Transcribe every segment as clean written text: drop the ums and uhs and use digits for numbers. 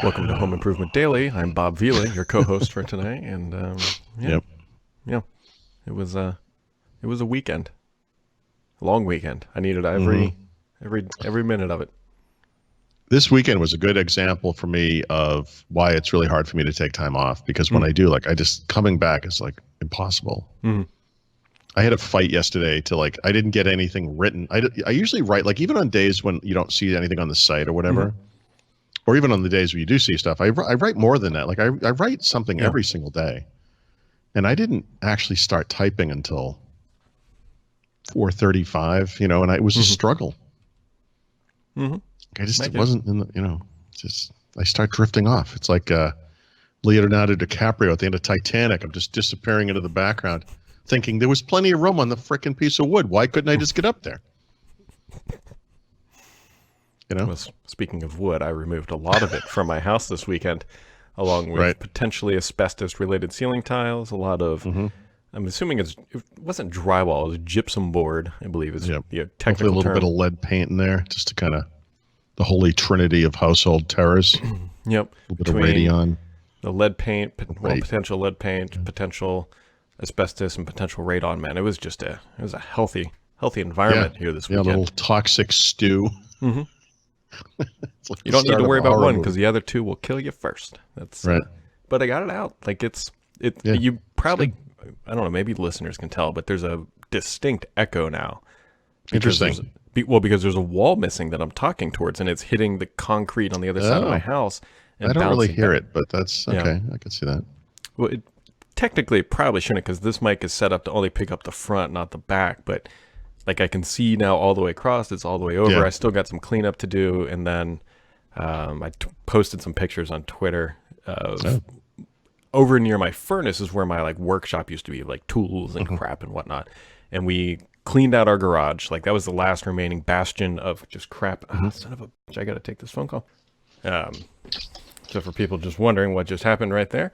Welcome to Home Improvement Daily. I'm Bob Vila, your co-host for tonight, and Yep. yeah, it was a weekend, a long weekend. I needed hmm every minute of it. This weekend was a good example for me of why it's really hard for me to take time off because when Mm, I do, I just coming back is like impossible. mm, I had a fight yesterday to I didn't get anything written. I usually write even on days when you don't see anything on the site or mm, whatever, or even on the days where you do see stuff. I write more than that. I write something yeah. every single day, and I didn't actually start typing until 4:35. And it was a Mm-hmm. struggle. Mm-hmm. I just I it get it. wasn't in the. Just I start drifting off. It's like Leonardo DiCaprio at the end of Titanic. I'm just disappearing into the background, thinking there was plenty of room on the frickin' piece of wood. Why couldn't I just get up there? You know? Well, speaking of wood, I removed a lot of it from my house this weekend, along Right. with potentially asbestos-related ceiling tiles. A lot of, Mm-hmm. I'm assuming it wasn't drywall, it was gypsum board, I believe is Yep. the Hopefully a technical little bit term. of lead paint in there, just to kind of the holy trinity of household terrors. Yep, A little bit of between radion. the lead paint, Right. potential lead paint, potential asbestos, and potential radon. Man, it was a healthy Yeah. environment here this Yeah. A little weekend. toxic stew. Hmm. It's like You the don't need start to of worry a about horror one movie. because the other two will kill you first. That's Right. but I got it out. Like it. Yeah. You It's probably, good. I don't know. Maybe listeners can tell, but there's a distinct echo now because Interesting. because there's a wall missing that I'm talking towards, and it's hitting the concrete on the other side of my Oh, house I and don't really bouncing hear back. it, but that's Yeah. okay. I can see that. Well, technically, it probably shouldn't because this mic is set up to only pick up the front, not the back. But like I can see now all the way across, it's all the way over. Yeah. I still got some cleanup to do, and then posted some pictures on Twitter of Oh. over near my furnace is where my like workshop used to be, like tools and Mhm. crap and whatnot. And we cleaned out our garage. Like that was the last remaining bastion of just crap. Ah, Mhm. son of a bitch! I got to take this phone call. Um, so for people just wondering what just happened right there,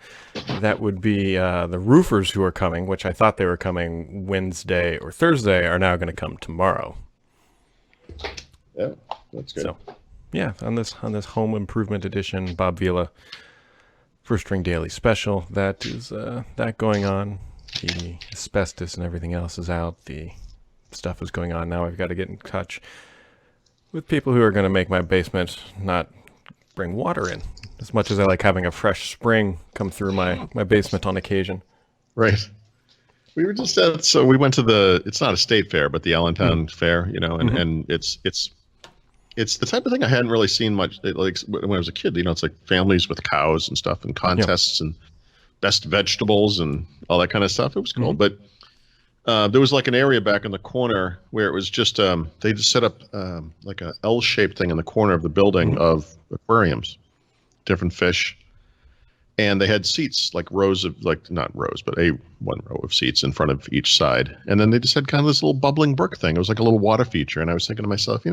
that would be the roofers who are coming, which I thought they were coming Wednesday or Thursday, are now going to come tomorrow. Yeah, that's good. So, yeah, on this home improvement edition, Bob Vila First Ring Daily special, that is that going on. The asbestos and everything else is out. The stuff is going on now. I've got to get in touch with people who are going to make my basement not bring water in. As much as I like having a fresh spring come through my basement on occasion. Right. We were just so we went to it's not a state fair, but the Mm-hmm. Allentown Fair, Mm-hmm. and it's the type of thing I hadn't really seen much like when I was a kid. It's like families with cows and stuff and Yeah. contests and best vegetables and all that kind of stuff. It was cool, Mm-hmm. but there was like an area back in the corner where it was just they just set up like a L-shaped thing in the corner of the building Mm-hmm. of aquariums, different fish, and they had seats like rows of not rows but a one row of seats in front of each side, and then they just had kind of this little bubbling brook thing. It was like a little water feature, and I was thinking to myself,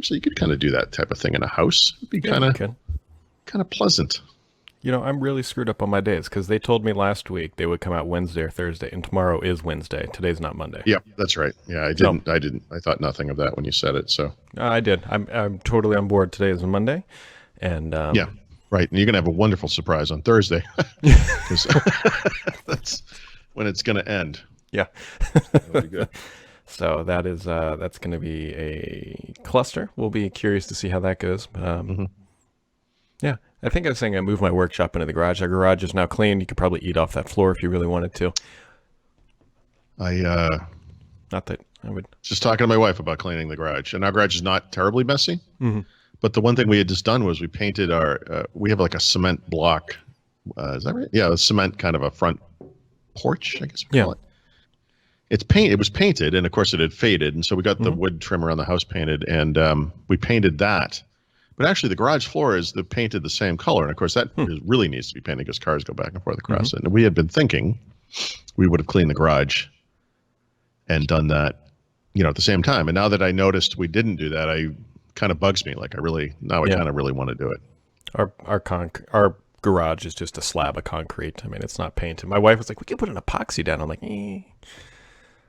so you could kind of do that type of thing in a house. It'd be Yeah, kind you of can. pleasant. I'm really screwed up on my days because they told me last week they would come out Wednesday or Thursday, and tomorrow is Wednesday. Today's not Monday. Yep, that's right. Yeah, I So didn't I thought nothing of that when you said it. So I did. I'm totally on board. Today is a Monday, and yeah, right. And you're gonna have a wonderful surprise on Thursday because that's when it's gonna end. yeah. That'll be good. So that's going to be a cluster. We'll be curious to see how that goes. hmm Yeah, I think I was saying I moved my workshop into the garage. Our garage is now clean. You could probably eat off that floor if you really wanted to. I Not that I would. just talking to my wife about cleaning the garage, and our garage is not terribly messy. Hmm. But the one thing we had just done was we painted we have like a cement block. Is that right? Yeah, a cement kind of a front porch, I guess we Yeah. call it. It was painted, and of course it had faded, and so we got the Hmm. wood trim around the house painted, and we painted that. But actually, the garage floor is painted the same color, and of course that really needs to be painted because cars go back and forth across it. And we had been thinking we would have cleaned the garage and done that, at the same time. And now that I noticed we didn't do that, I kind of bugs me. Like I Yeah. kind of really want to do it. Our garage is just a slab of concrete. I mean, it's not painted. My wife was like, "We could put an epoxy down." I'm like, "Eh."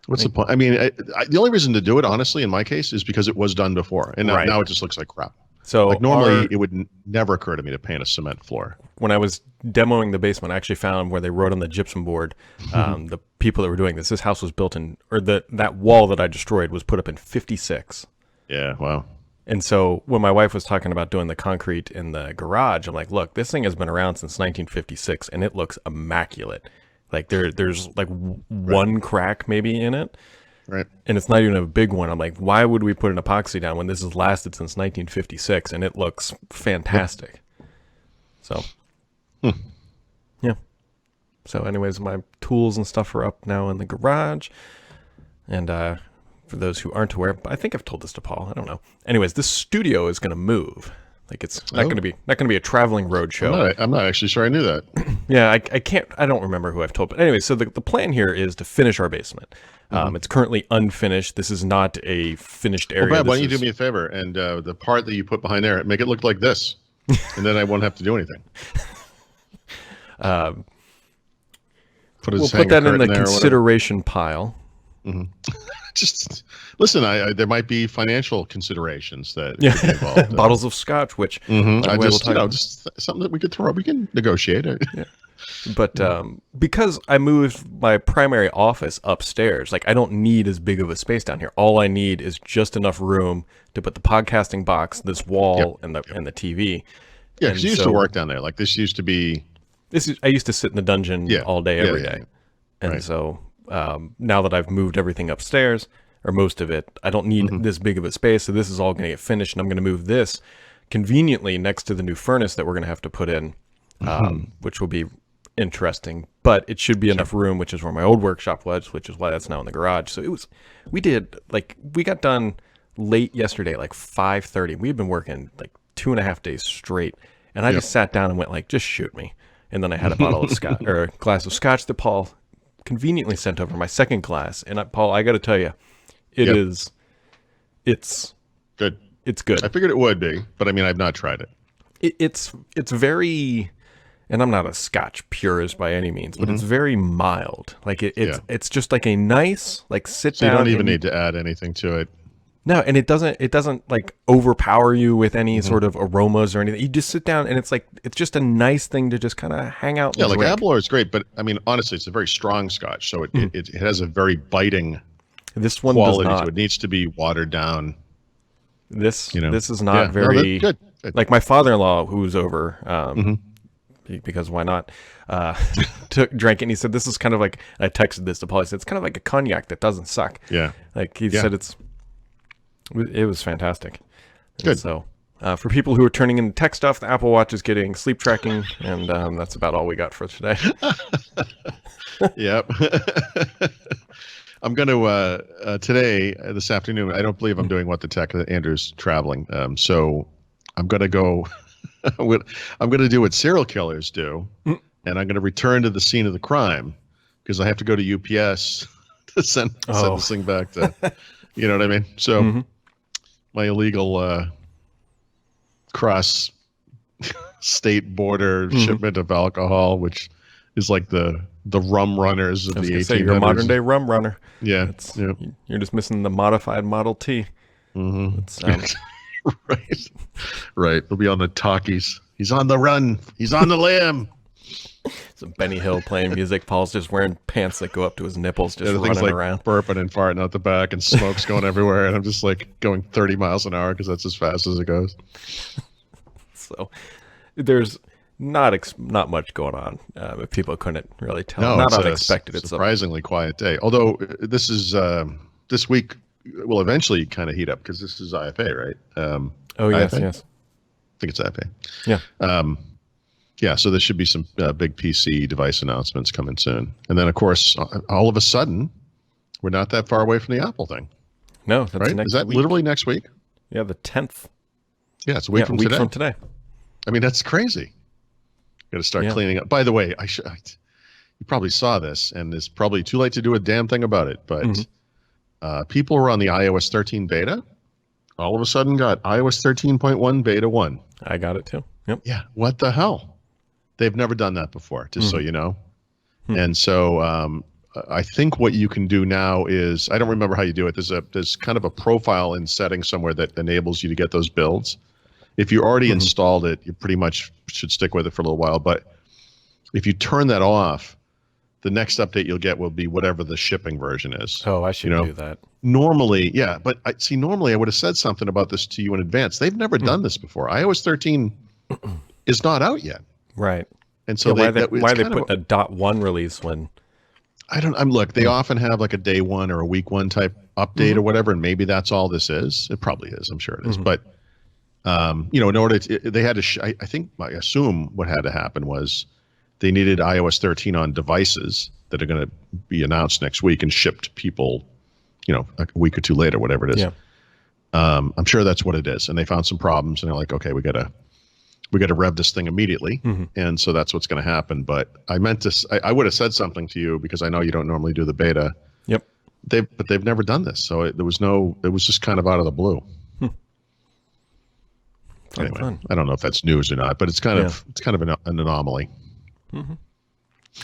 What's the point? I mean, the only reason to do it, honestly, in my case, is because it was done before, and Right. now it just looks like crap. So Like normally, it would never occur to me to paint a cement floor. when I was demoing the basement, I actually found where they wrote on the gypsum board, the people that were doing this. This house was built in, or that wall that I destroyed was put up in '56. Yeah, wow. And so when my wife was talking about doing the concrete in the garage, I'm like, look, this thing has been around since 1956 and it looks immaculate. Like there's like one crack maybe in it. Right. And it's not even a big one. I'm like, why would we put an epoxy down when this has lasted since 1956 and it looks fantastic? So, yeah. So anyways, my tools and stuff are up now in the garage. And, for those who aren't aware, I think I've told this to Paul. I don't know. Anyways, this studio is going to move. Like it's not going to be a traveling road show. I'm not actually sure I knew that. Yeah, I don't remember who I've told. But anyway, so the plan here is to finish our basement. It's currently unfinished. This is not a finished area. Well, Brad, why don't you do me a favor and the part that you put behind there, make it look like this, and then I won't have to do anything. We'll put that in the consideration pile. Just listen. There might be financial considerations that could be involved. Bottles of scotch, which just something that we could throw. We can negotiate it. Yeah. But because I moved my primary office upstairs, like I don't need as big of a space down here. All I need is just enough room to put the podcasting box, this wall, and the TV. Yeah, because you used to work down there. Like this used to be. I used to sit in the dungeon all day, every day. And so now that I've moved everything upstairs, or most of it, I don't need this big of a space. So this is all going to get finished, and I'm going to move this conveniently next to the new furnace that we're going to have to put in, which will be interesting. But it should be enough room, which is where my old workshop was, which is why that's now in the garage. So we got done late yesterday, like 5:30. We had been working like 2.5 days straight, and I just sat down and went like, just shoot me. And then I had a bottle of scotch or a glass of scotch that Paul conveniently sent over, my second glass. And Paul, I got to tell you, it's good. It's good. I figured it would be, but I mean, I've not tried it. It's very, and I'm not a scotch purist by any means, but it's very mild. Like it's just like a nice, like sit down. You don't even need to add anything to it. No, and it doesn't like overpower you with any sort of aromas or anything. You just sit down and it's just a nice thing to just kind of hang out. Yeah, like Aberlour is great, but I mean, honestly, it's a very strong scotch, so it has a very biting this one quality does not. to it. It needs to be watered down. This is not very good. Like my father-in-law who was over, because why not? Drank it and he said this is kind of like, I texted this to Paul. He said it's kind of like a cognac that doesn't suck. Yeah, like he said it was fantastic. Good. And so for people who are turning in tech stuff, the Apple Watch is getting sleep tracking, and that's about all we got for today. Yep. I'm going to today, this afternoon. I don't believe I'm doing What the Tech. Andrew's traveling, so I'm going to go. I'm going to do what serial killers do, and I'm going to return to the scene of the crime because I have to go to UPS to send this thing back to. You know what I mean? So. My illegal cross state border shipment of alcohol, which is like the rum runners of the 1800s. You're a modern day rum runner. Yeah, You're just missing the modified Model T. Right. They'll be on the talkies. He's on the run. He's on the lam. Some Benny Hill playing music. Paul's just wearing pants that go up to his nipples, just running like around, burping and farting out the back, and smoke's going everywhere. And I'm just like going 30 miles an hour because that's as fast as it goes. So there's not much going on. If people couldn't really tell, no, not unexpected. It's a surprisingly quiet day. Although this is this week will eventually kind of heat up because this is IFA, right? Yes. I think it's IFA. Yeah. Yeah, so there should be some big PC device announcements coming soon. And then, of course, all of a sudden, we're not that far away from the Apple thing. No, that's right? next Is that week. literally next week? Yeah, the 10th. Yeah, it's a week from today. From today. I mean, that's crazy. Got to start cleaning up. By the way, you probably saw this, and it's probably too late to do a damn thing about it. But people who are on the iOS 13 beta all of a sudden got iOS 13.1 beta 1. I got it too. Yep. Yeah, what the hell? They've never done that before, just so you know. And so I think what you can do now is, I don't remember how you do it. There's kind of a profile in setting somewhere that enables you to get those builds. If you already installed it, you pretty much should stick with it for a little while. But if you turn that off, the next update you'll get will be whatever the shipping version is. Oh, I should do that. Normally, yeah. But normally I would have said something about this to you in advance. They've never done this before. iOS 13 is not out yet. Right. And so why are they putting a .1 release when... Look, they often have like a day one or a week one type update or whatever, and maybe that's all this is. It probably is. I'm sure it is. But, in order to, they had to, I assume what had to happen was they needed iOS 13 on devices that are going to be announced next week and shipped to people, a week or two later, whatever it is. Yeah. I'm sure that's what it is. And they found some problems and they're like, okay, we got to rev this thing immediately. And so that's what's going to happen. But I meant to, I would have said something to you because I know you don't normally do the beta. Yep. But they've never done this. So it was just kind of out of the blue. Anyway, fun. I don't know if that's news or not, but it's kind of an anomaly.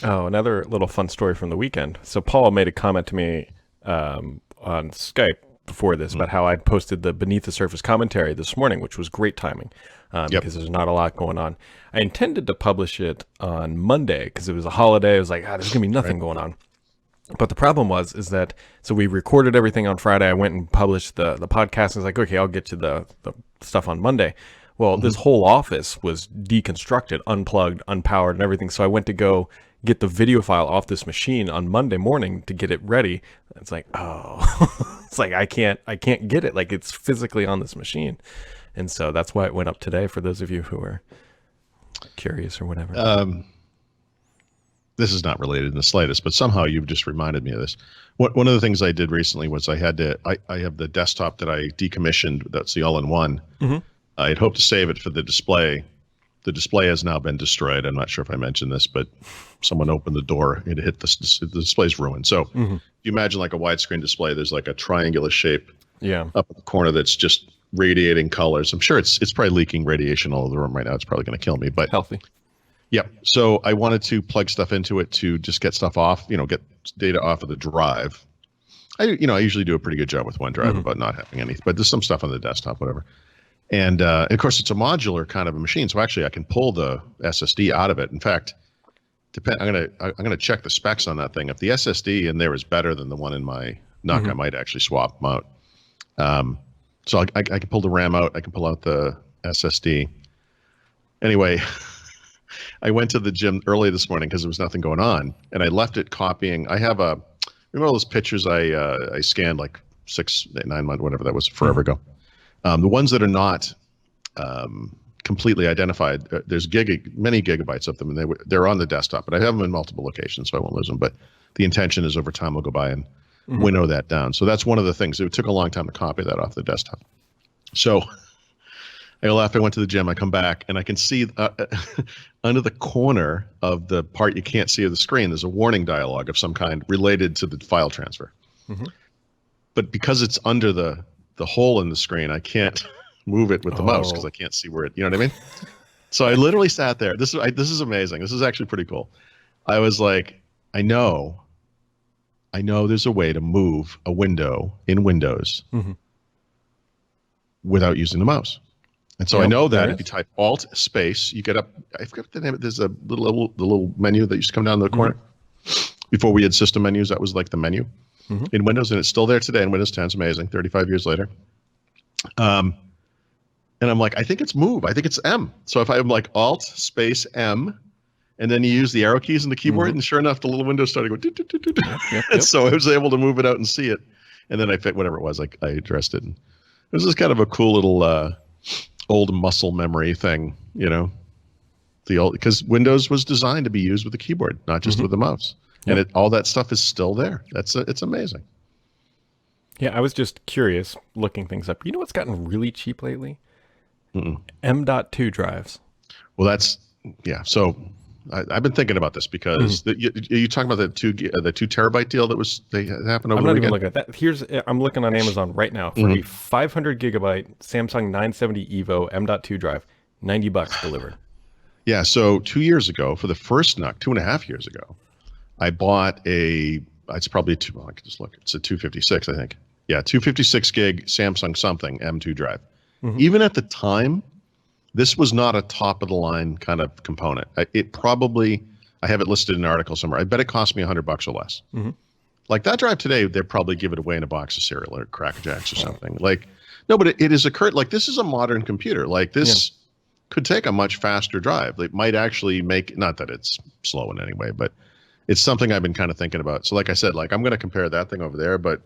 Oh, another little fun story from the weekend. So Paul made a comment to me on Skype before this about how I'd posted the Beneath the Surface commentary this morning, which was great timing because there's not a lot going on. I intended to publish it on Monday because it was a holiday. I was like, there's going to be nothing going on. But the problem is that, so we recorded everything on Friday. I went and published the podcast. I was like, okay, I'll get to the stuff on Monday. Well, this whole office was deconstructed, unplugged, unpowered, and everything. So I went to go get the video file off this machine on Monday morning to get it ready. It's like, it's like I can't get it. Like it's physically on this machine, and so that's why it went up today. For those of you who are curious or whatever. This is not related in the slightest, but somehow you've just reminded me of this. One of the things I did recently was I have the desktop that I decommissioned. That's the all-in-one. I had hoped to save it for the display. The display has now been destroyed. I'm not sure if I mentioned this, but someone opened the door. It hit the display's ruined. So if you imagine like a widescreen display, there's like a triangular shape up in the corner that's just radiating colors. I'm sure it's probably leaking radiation all over the room right now. It's probably going to kill me. But healthy. Yeah. So I wanted to plug stuff into it to just get stuff off, get data off of the drive. I usually do a pretty good job with OneDrive about not having any, but there's some stuff on the desktop, whatever. And of course, it's a modular kind of a machine, so actually I can pull the SSD out of it. In fact, I'm gonna check the specs on that thing. If the SSD in there is better than the one in my NUC, I might actually swap them out. So I can pull the RAM out. I can pull out the SSD. Anyway, I went to the gym early this morning because there was nothing going on, and I left it copying. I have remember all those pictures I scanned like 6, 9 months, whatever that was, forever ago. The ones that are not completely identified, there's many gigabytes of them, and they're on the desktop. But I have them in multiple locations, so I won't lose them. But the intention is over time we'll go by and winnow that down. So that's one of the things. It took a long time to copy that off the desktop. So I left. I went to the gym. I come back, and I can see under the corner of the part you can't see of the screen, there's a warning dialog of some kind related to the file transfer. But because it's under the hole in the screen, I can't move it with the mouse because I can't see where it, you know what I mean? So I literally sat there. This is amazing. This is actually pretty cool. I was like, I know there's a way to move a window in Windows without using the mouse. And so I know that if you type Alt space, you get up, I forget the name. There's a the little menu that used to come down the corner. Before we had system menus, that was like the menu. In Windows, and it's still there today in Windows 10. It's amazing, 35 years later. And I'm like, I think it's move. I think it's M. So if I'm like Alt space M, and then you use the arrow keys in the keyboard, and sure enough, the little window started going. Yep. So I was able to move it out and see it. And then I fit whatever it was. I addressed it. And it was just kind of a cool little old muscle memory thing, because Windows was designed to be used with the keyboard, not just with the mouse. And all that stuff is still there. It's amazing. Yeah, I was just curious, looking things up. You know what's gotten really cheap lately? M.2 drives. Well, so I've been thinking about this because you talking about the 2 terabyte deal that happened over the weekend? I'm not even looking at that. I'm looking on Amazon right now for a 500 gigabyte Samsung 970 EVO M.2 drive, $90 delivered. Yeah, so 2 years ago, for the first NUC, 2.5 years ago, I bought it's probably I can just look. It's a 256, I think. Yeah, 256 gig Samsung something M2 drive. Even at the time, This was not a top of the line kind of component. It probably, I have it listed in an article somewhere. I bet it cost me $100 or less. Mm-hmm. Like that drive today, they'd probably give it away in a box of cereal or Cracker Jacks or something. Like, no, but it is like this is a modern computer. Like this could take a much faster drive. It might actually make, not that it's slow in any way, but it's something I've been kind of thinking about. So like I said, like I'm going to compare that thing over there, but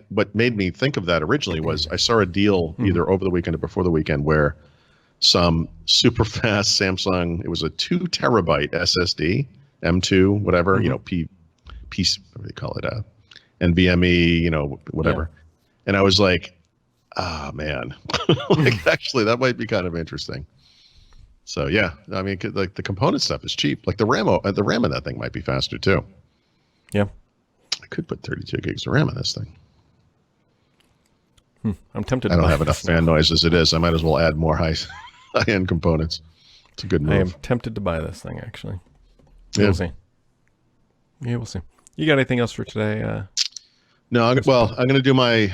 what made me think of that originally was I saw a deal either over the weekend or before the weekend where some super fast Samsung, it was a 2 terabyte SSD, M2, whatever, you know, piece, what do they call it? NVMe, you know, whatever. Yeah. And I was like, ah, man, like actually that might be kind of interesting. So yeah, I mean, like the component stuff is cheap. Like the RAM in that thing might be faster too. Yeah. I could put 32 gigs of RAM in this thing. I'm tempted. I don't have enough fan noise as it is. I might as well add more high-end components. It's a good move. I am tempted to buy this thing, actually. Yeah. We'll see. Yeah, we'll see. You got anything else for today? No, I'm going to do my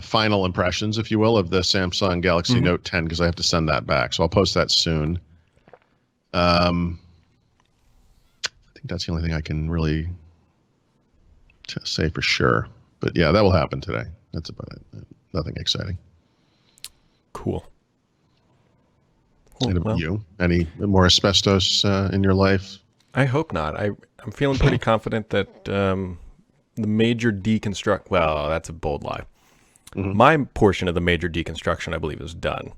final impressions, if you will, of the Samsung Galaxy Note 10 because I have to send that back. So I'll post that soon. I think that's the only thing I can really say for sure. But yeah, that will happen today. That's about it. Nothing exciting. Cool. And about you? Any more asbestos in your life? I hope not. I'm feeling pretty confident that the major deconstruct. Well, that's a bold lie. My portion of the major deconstruction, I believe, is done.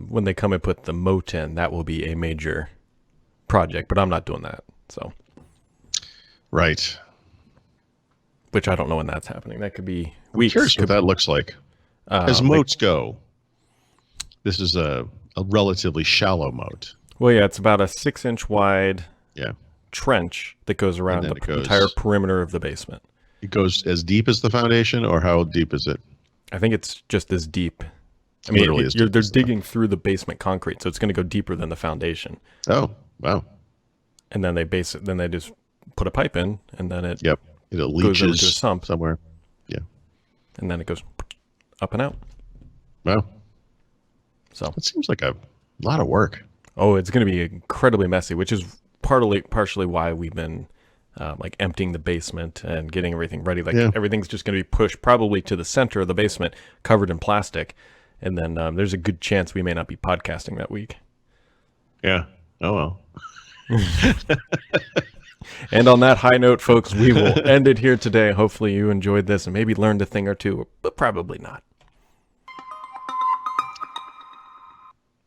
When they come and put the moat in, that will be a major project, but I'm not doing that. So, right. Which I don't know when that's happening. That could be weeks. I'm curious what that looks like. As moats go, this is a relatively shallow moat. Well, yeah, it's about a 6-inch wide trench that goes around the entire perimeter of the basement. It goes as deep as the foundation, or how deep is it? I think it's just as deep. I mean, they're digging through the basement concrete, so it's going to go deeper than the foundation. Oh, wow. And then they just put a pipe in, and then it it leaches goes over to a sump somewhere. Yeah. And then it goes up and out. Wow. So it seems like a lot of work. Oh, it's going to be incredibly messy, which is partially why we've been like emptying the basement and getting everything ready. Like everything's just going to be pushed probably to the center of the basement, covered in plastic. And then there's a good chance we may not be podcasting that week. Yeah. Oh, well. And on that high note, folks, we will end it here today. Hopefully you enjoyed this and maybe learned a thing or two, but probably not.